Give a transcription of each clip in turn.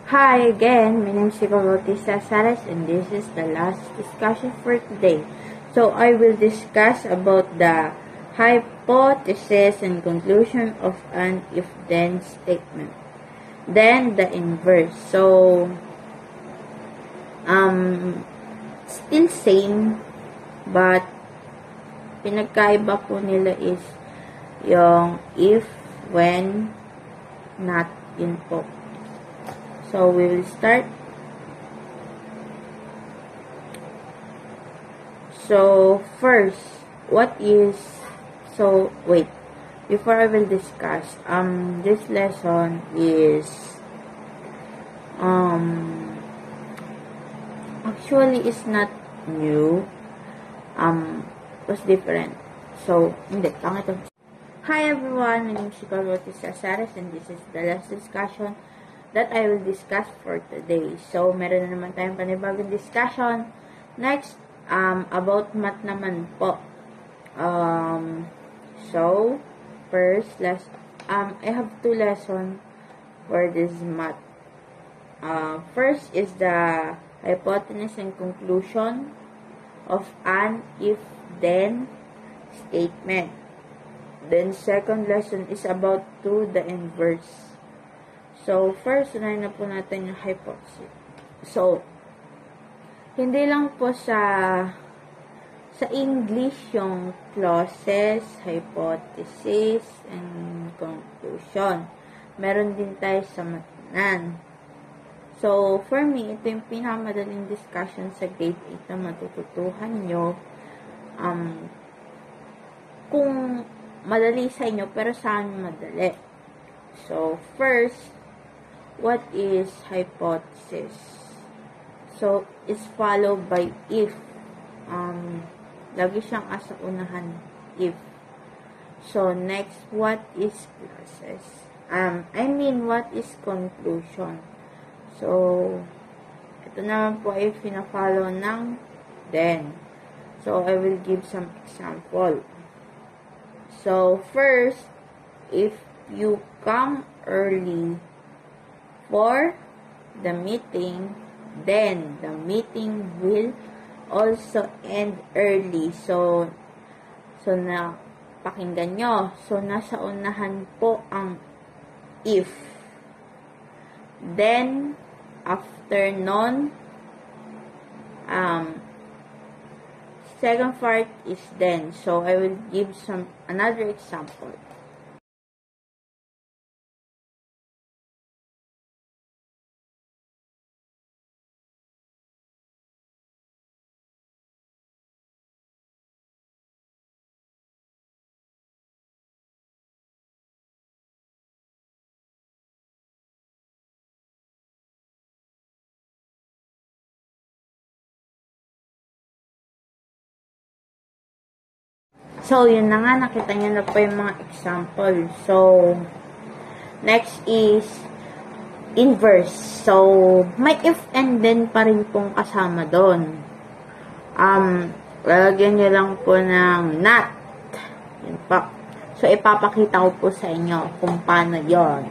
Hi again, my name is Bautista Saras and this is the last discussion for today. So I will discuss about the hypothesis and conclusion of an if-then statement. Then the inverse. So still same, but pinagkaiba po nila is yung if, when, not, yun po. So, we will start. So, first, wait. Before I will discuss, this lesson is, actually is not new. Was different. So, hindi. Hi everyone, my name is Bautista Saras and this is the last discussion that I will discuss for today. So, meron na naman tayong panibagong discussion. Next, about math naman po. So, first, I have two lessons for this math. First is the hypothesis and conclusion of an if-then statement. Then, second lesson is about the inverse. So, first, unahin na po natin yung hypothesis. So, hindi lang po sa English yung clauses, hypothesis, and conclusion. Meron din tayo sa matanan. So, for me, ito yung pinakamadaling discussion sa grade 8 na matututuhan nyo. Kung madali sa inyo, pero saan madali? So, first, what is hypothesis? So, it's followed by if. Lagi siyang asa unahan, if. So, next, what is clauses? What is conclusion? So, ito naman po ay pina-follow ng then. So, I will give some example. So, first, if you come early for the meeting, then the meeting will also end early. So na pakinggan nyo. So, nasa unahan po ang if. Then, after nun, second part is then. So, I will give another example. So, yun na nga, nakita nyo na po yung mga example. So, next is inverse. So, may if and then pa rin pong kasama doon. Lalagyan nyo lang po ng not. Yun po. So, ipapakita ko po sa inyo kung paano yon.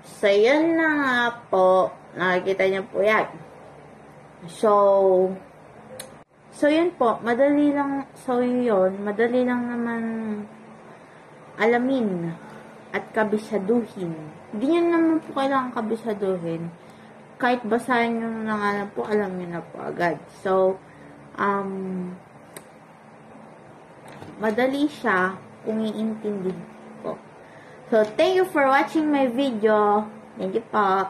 So, yun na nga po. Nakikita nyo po yan. So, yun po, madali lang naman alamin at kabisaduhin. Hindi nyo naman po kailangan kabisaduhin. Kahit basahin nyo na nga lang po, alam nyo na po agad. So, madali siya kung iintindihin po. So, thank you for watching my video. Thank you po.